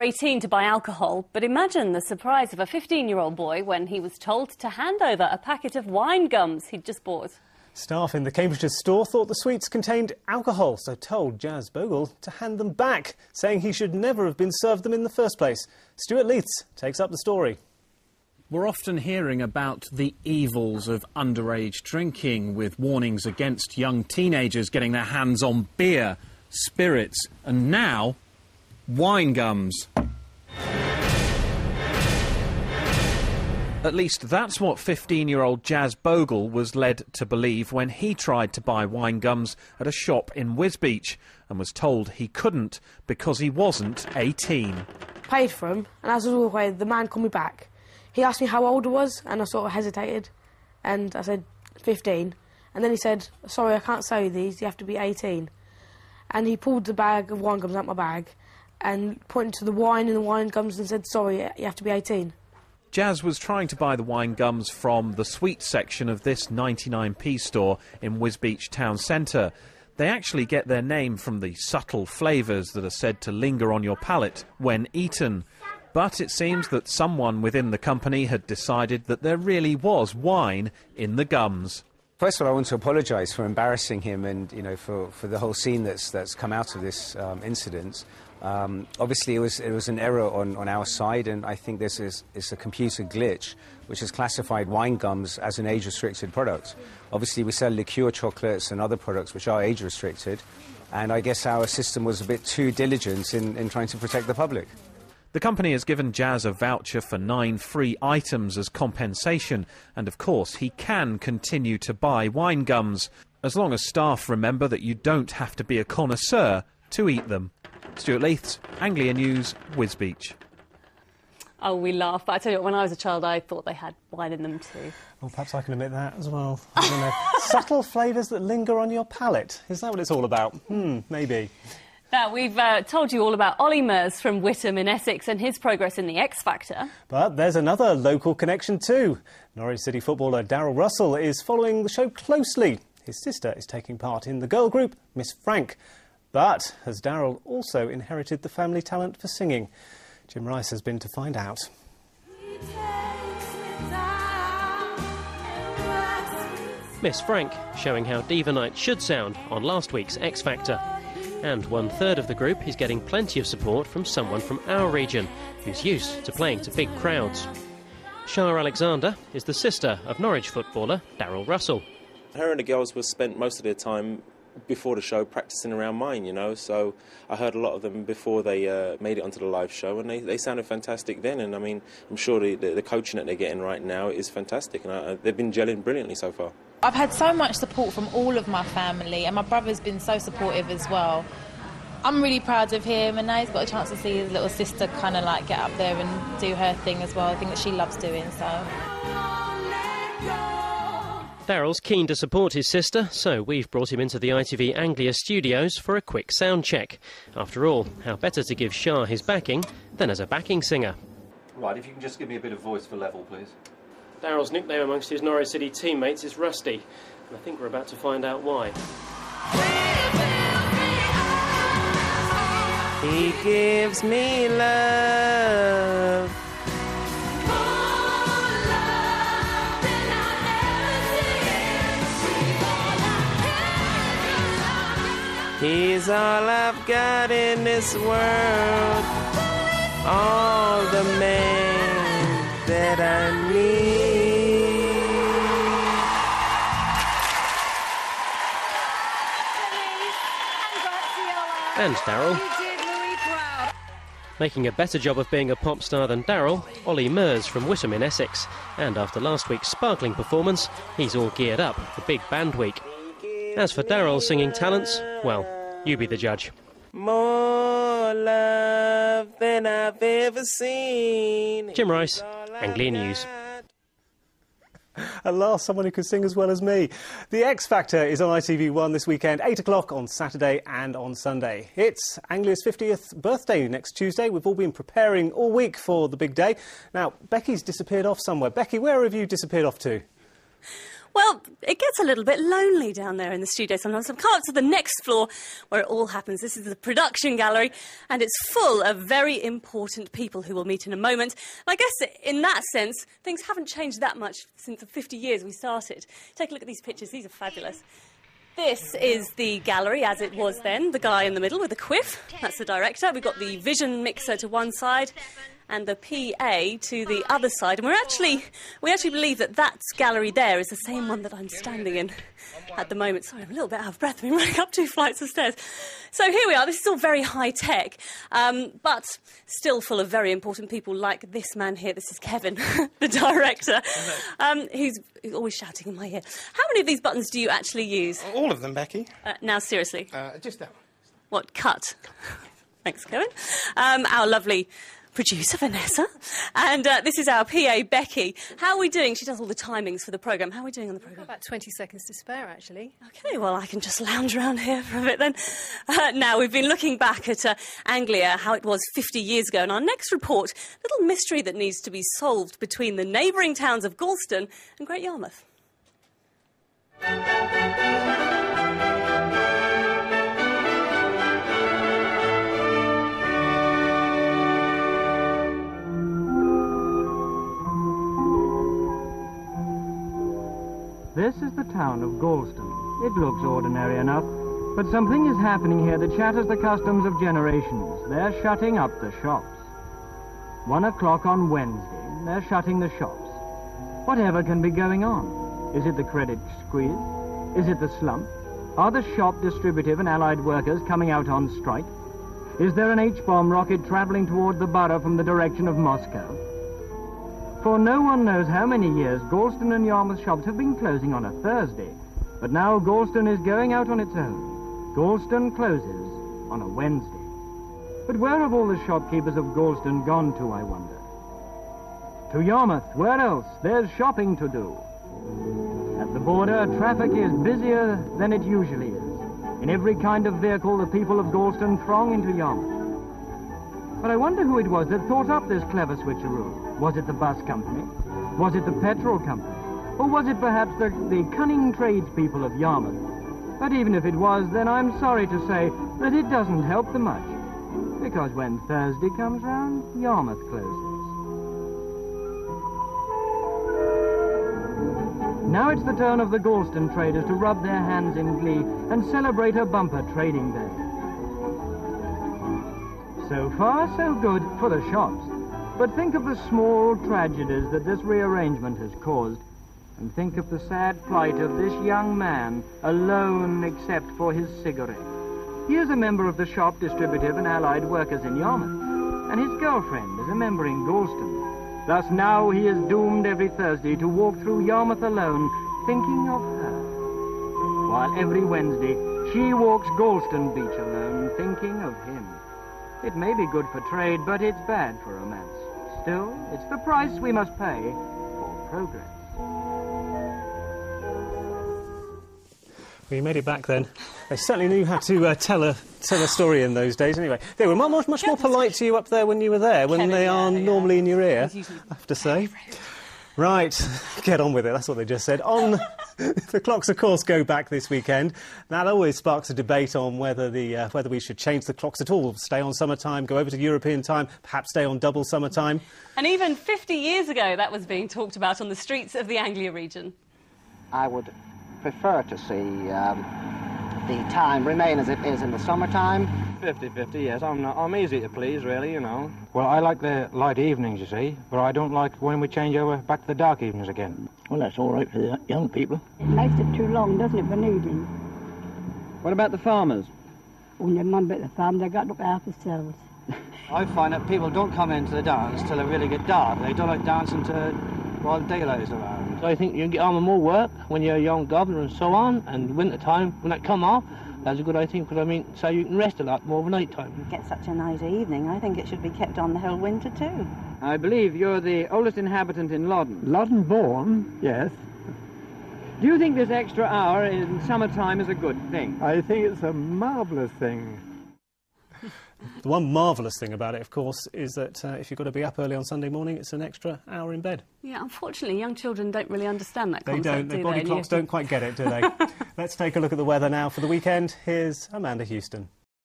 18 to buy alcohol, but imagine the surprise of a 15-year-old boy when he was told to hand over a packet of wine gums he'd just bought. Staff in the Cambridgeshire store thought the sweets contained alcohol, so told Jazz Bogle to hand them back, saying he should never have been served them in the first place. Stuart Leiths takes up the story. We're often hearing about the evils of underage drinking, with warnings against young teenagers getting their hands on beer, spirits, and now wine gums. At least that's what 15-year-old Jazz Bogle was led to believe when he tried to buy wine gums at a shop in Wisbech and was told he couldn't because he wasn't 18. Paid for them, and as I was walking away, the man called me back. He asked me how old I was, and I sort of hesitated, and I said 15. And then he said, "Sorry, I can't sell you these, you have to be 18. And he pulled the bag of wine gums out my bag and pointed to the wine in the wine gums and said, "Sorry, you have to be 18. Jazz was trying to buy the wine gums from the sweet section of this 99p store in Wisbech town centre. They actually get their name from the subtle flavours that are said to linger on your palate when eaten. But it seems that someone within the company had decided that there really was wine in the gums. First of all, I want to apologise for embarrassing him and, you know, for the whole scene that's come out of this incident. Obviously, it was an error on our side, and I think this is a computer glitch which has classified wine gums as an age-restricted product. Obviously, we sell liqueur chocolates and other products which are age-restricted, and I guess our system was a bit too diligent in trying to protect the public. The company has given Jazz a voucher for 9 free items as compensation, and of course he can continue to buy wine gums, as long as staff remember that you don't have to be a connoisseur to eat them. Stuart Leiths, Anglia News, Wisbech. Oh, we laugh, but I tell you what, when I was a child I thought they had wine in them too. Well, perhaps I can admit that as well. I don't know. Subtle flavours that linger on your palate. Is that what it's all about? Maybe. Now, we've told you all about Ollie Murs from Whittam in Essex and his progress in the X Factor. But there's another local connection too. Norwich City footballer Darryl Russell is following the show closely. His sister is taking part in the girl group Miss Frank. But has Darryl also inherited the family talent for singing? Jim Rice has been to find out. Miss Frank, showing how Diva Night should sound on last week's X Factor. And 1/3 of the group is getting plenty of support from someone from our region, who's used to playing to big crowds. Shah Alexander is the sister of Norwich footballer Darryl Russell. Her and the girls were spent most of their time before the show practising around mine, you know, so I heard a lot of them before they made it onto the live show, and they sounded fantastic then, and I mean, I'm sure the coaching that they're getting right now is fantastic, and they've been gelling brilliantly so far. I've had so much support from all of my family, and my brother's been so supportive as well. I'm really proud of him, and now he's got a chance to see his little sister kind of like get up there and do her thing as well. I think that she loves doing so. Darryl's keen to support his sister, so we've brought him into the ITV Anglia studios for a quick sound check. After all, how better to give Shah his backing than as a backing singer? Right, if you can just give me a bit of voice for level, please. Darryl's nickname amongst his Norwich City teammates is Rusty, and I think we're about to find out why. He gives me love. He's all I've got in this world, all the man that I need. And Darryl. Making a better job of being a pop star than Darryl, Ollie Murs from Whittam in Essex. And after last week's sparkling performance, he's all geared up for Big Band Week. As for Darryl's singing talents, well, you be the judge. More love than I've ever seen. Jim Rice, Anglia News. At last, someone who can sing as well as me. The X Factor is on ITV1 this weekend, 8 o'clock on Saturday and on Sunday. It's Anglia's 50th birthday next Tuesday. We've all been preparing all week for the big day. Now, Becky's disappeared off somewhere. Becky, where have you disappeared off to? Well, it gets a little bit lonely down there in the studio sometimes. I've come up to the next floor where it all happens. This is the production gallery, and it's full of very important people who we'll meet in a moment. And I guess in that sense, things haven't changed that much since the 50 years we started. Take a look at these pictures. These are fabulous. This is the gallery as it was then. The guy in the middle with the quiff, that's the director. We've got the vision mixer to one side and the PA to the other side. And we actually believe that gallery there is the same one that I'm standing in at the moment. Sorry, I'm a little bit out of breath. I've been running up 2 flights of stairs. So here we are. This is all very high tech, but still full of very important people like this man here. This is Kevin, the director, who's always shouting in my ear. How many of these buttons do you actually use? All of them, Becky. Now, seriously. Just that one. What, cut? Thanks, Kevin. Our lovely producer, Vanessa. And this is our PA, Becky. How are we doing? She does all the timings for the programme. How are we doing on the programme? About 20 seconds to spare, actually. OK, well, I can just lounge around here for a bit then. Now, we've been looking back at Anglia, how it was 50 years ago. And our next report, a little mystery that needs to be solved between the neighbouring towns of Galston and Great Yarmouth. This is the town of Galston. It looks ordinary enough, but something is happening here that shatters the customs of generations. They're shutting up the shops. 1 o'clock on Wednesday, they're shutting the shops. Whatever can be going on? Is it the credit squeeze? Is it the slump? Are the shop distributive and allied workers coming out on strike? Is there an H-bomb rocket travelling toward the borough from the direction of Moscow? For no one knows how many years Galston and Yarmouth shops have been closing on a Thursday. But now Galston is going out on its own. Galston closes on a Wednesday. But where have all the shopkeepers of Galston gone to, I wonder? To Yarmouth. Where else? There's shopping to do. At the border, traffic is busier than it usually is. In every kind of vehicle, the people of Galston throng into Yarmouth. But I wonder who it was that thought up this clever switcheroo. Was it the bus company? Was it the petrol company? Or was it perhaps the cunning tradespeople of Yarmouth? But even if it was, then I'm sorry to say that it doesn't help them much. Because when Thursday comes round, Yarmouth closes. Now it's the turn of the Galston traders to rub their hands in glee and celebrate a bumper trading day. So far, so good for the shops. But think of the small tragedies that this rearrangement has caused, and think of the sad plight of this young man, alone except for his cigarette. He is a member of the shop distributive and allied workers in Yarmouth, and his girlfriend is a member in Galston. Thus now he is doomed every Thursday to walk through Yarmouth alone, thinking of her, while every Wednesday she walks Galston Beach alone, thinking of him. It may be good for trade, but it's bad for romance. Still, it's the price we must pay for progress. Well, you made it back then. They certainly knew how to tell a story in those days anyway. They were much more polite to you up there when you were there, when they are normally in your ear, I have to say. Right, get on with it, that's what they just said. The clocks, of course, go back this weekend. That always sparks a debate on whether we should change the clocks at all, stay on summertime, go over to European time, perhaps stay on double summertime. And even 50 years ago, that was being talked about on the streets of the Anglia region. I would prefer to see the time remain as it is in the summertime. 50-50, yes. I'm easy to please, really, you know. Well, I like the light evenings, you see, but I don't like when we change over back to the dark evenings again. Well, that's all right for the young people. It makes it too long, doesn't it, for an evening? What about the farmers? Oh, never mind about the farm, they've got to look after themselves. I find that people don't come into the dance till it really get dark. They don't like dancing while daylight is around. So I think you get on with more work when you're a young governor and so on, and winter time, when that come off, that's a good idea, because I mean, so you can rest a lot more of night time. You get such a nice evening, I think it should be kept on the whole winter too. I believe you're the oldest inhabitant in Loddon. Loddon born, yes. Do you think this extra hour in summertime is a good thing? I think it's a marvellous thing. The one marvellous thing about it, of course, is that if you've got to be up early on Sunday morning, it's an extra hour in bed. Yeah, unfortunately, young children don't really understand that concept, They don't. Their body clocks don't quite get it, do they? Let's take a look at the weather now for the weekend. Here's Amanda Houston.